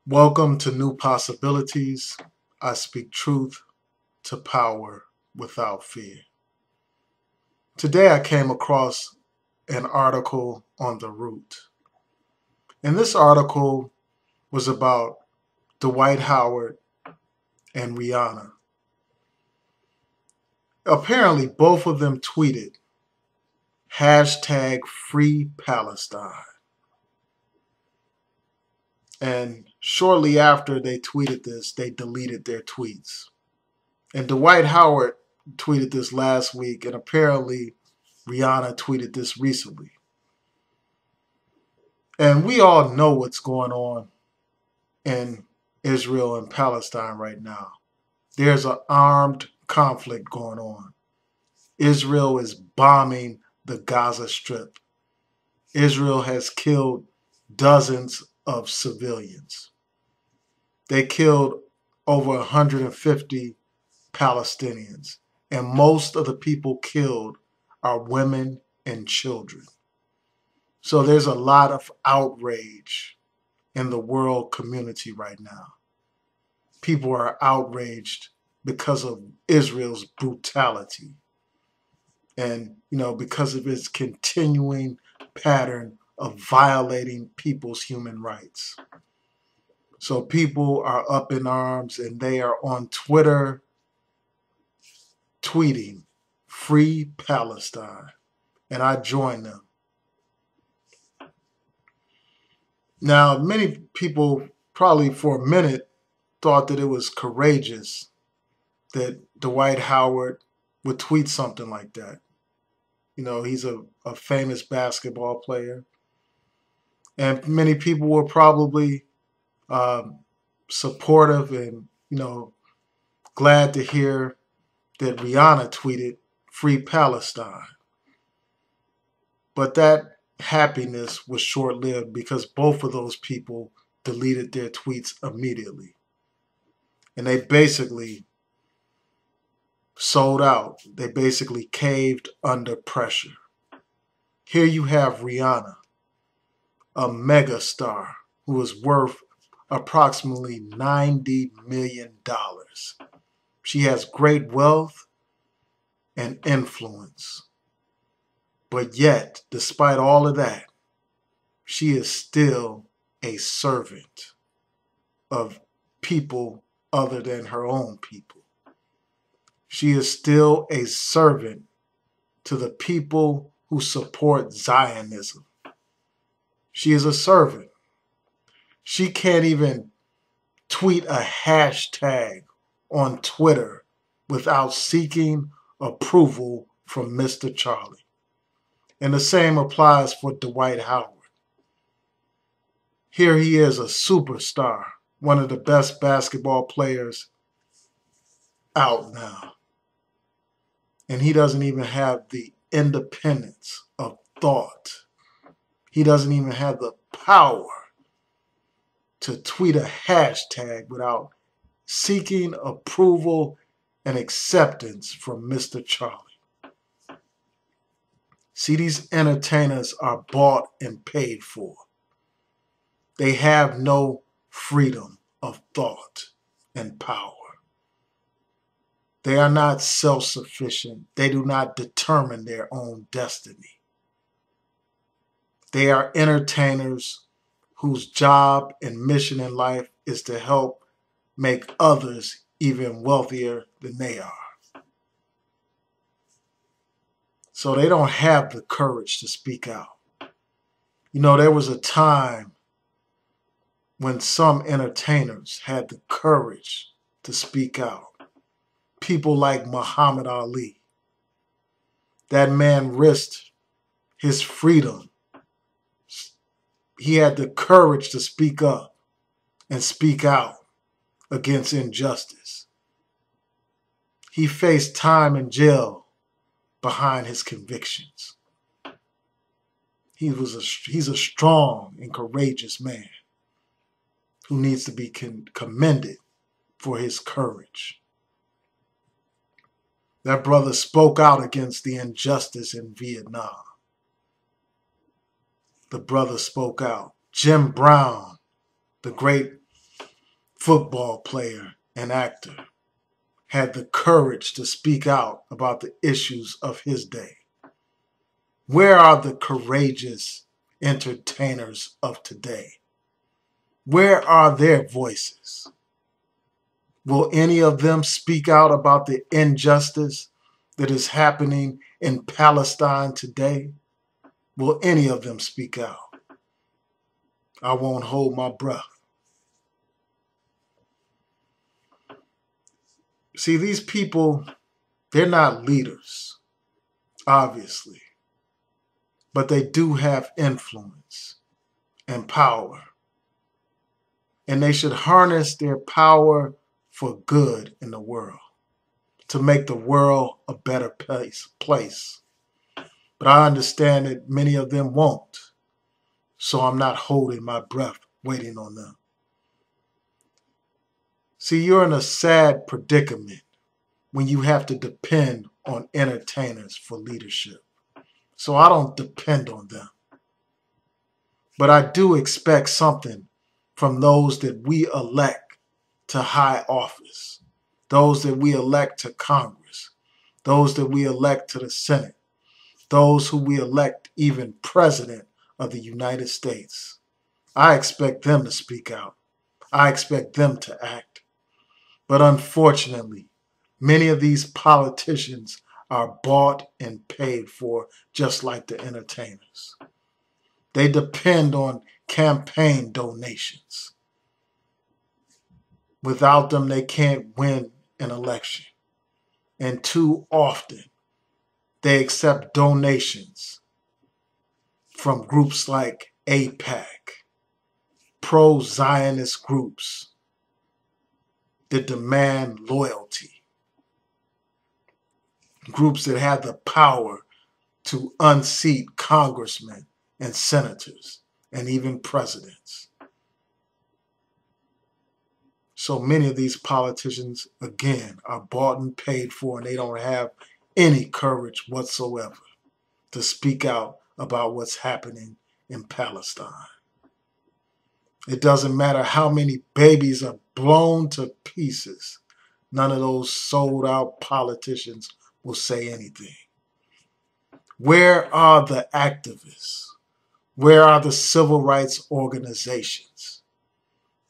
Welcome to New Possibilities. I speak truth to power without fear. Today I came across an article on The Root. And this article was about Dwight Howard and Rihanna. Apparently, both of them tweeted hashtag Free Palestine. And shortly after they tweeted this, they deleted their tweets. And Dwight Howard tweeted this last week, and apparently Rihanna tweeted this recently. And we all know what's going on in Israel and Palestine right now. There's an armed conflict going on. Israel is bombing the Gaza Strip. Israel has killed dozens of civilians. They killed over 150 Palestinians, and most of the people killed are women and children. So there's a lot of outrage in the world community right now. People are outraged because of Israel's brutality and, because of its continuing pattern of violating people's human rights. So people are up in arms and they are on Twitter tweeting Free Palestine. And I join them. Now, many people probably for a minute thought that it was courageous that Dwight Howard would tweet something like that. He's a famous basketball player. And many people were probably supportive and, glad to hear that Rihanna tweeted Free Palestine. But that happiness was short-lived because both of those people deleted their tweets immediately. And they basically sold out. They basically caved under pressure. Here you have Rihanna, a mega star who is worth approximately $90 million. She has great wealth and influence. But yet, despite all of that, she is still a servant of people other than her own people. She is still a servant to the people who support Zionism. She is a servant. She can't even tweet a hashtag on Twitter without seeking approval from Mr. Charlie. And the same applies for Dwight Howard. Here he is, a superstar, one of the best basketball players out now. And he doesn't even have the independence of thought. He doesn't even have the power to tweet a hashtag without seeking approval and acceptance from Mr. Charlie. See, these entertainers are bought and paid for. They have no freedom of thought and power. They are not self-sufficient. They do not determine their own destiny. They are entertainers whose job and mission in life is to help make others even wealthier than they are. So they don't have the courage to speak out. There was a time when some entertainers had the courage to speak out. People like Muhammad Ali. That man risked his freedom. He had the courage to speak up and speak out against injustice. He faced time in jail behind his convictions. He's a strong and courageous man who needs to be commended for his courage. That brother spoke out against the injustice in Vietnam. The brother spoke out. Jim Brown, the great football player and actor had the courage to speak out about the issues of his day? Where are the courageous entertainers of today? Where are their voices? Will any of them speak out about the injustice that is happening in Palestine today? Will any of them speak out? I won't hold my breath. See, these people, they're not leaders, obviously, but they do have influence and power. And they should harness their power for good in the world, to make the world a better place. But I understand that many of them won't. So I'm not holding my breath waiting on them. See, you're in a sad predicament when you have to depend on entertainers for leadership. So I don't depend on them. But I do expect something from those that we elect to high office, those that we elect to Congress, those that we elect to the Senate, those who we elect even President of the United States. I expect them to speak out. I expect them to act. But unfortunately, many of these politicians are bought and paid for just like the entertainers. They depend on campaign donations. Without them, they can't win an election. And too often, they accept donations from groups like AIPAC, pro-Zionist groups that demand loyalty, groups that have the power to unseat congressmen and senators and even presidents. So many of these politicians, again, are bought and paid for, and they don't have any courage whatsoever to speak out about what's happening in Palestine. It doesn't matter how many babies are blown to pieces. None of those sold out politicians will say anything. Where are the activists? Where are the civil rights organizations?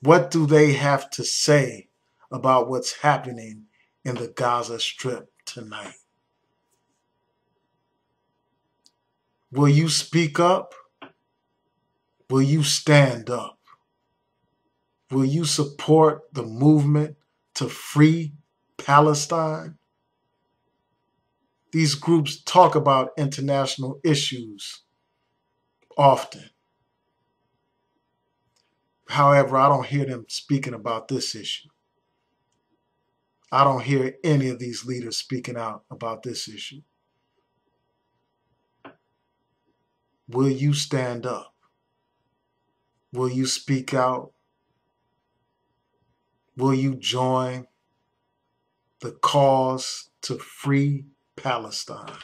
What do they have to say about what's happening in the Gaza Strip tonight? Will you speak up? Will you stand up? Will you support the movement to free Palestine? These groups talk about international issues often. However, I don't hear them speaking about this issue. I don't hear any of these leaders speaking out about this issue. Will you stand up? Will you speak out? Will you join the cause to free Palestine?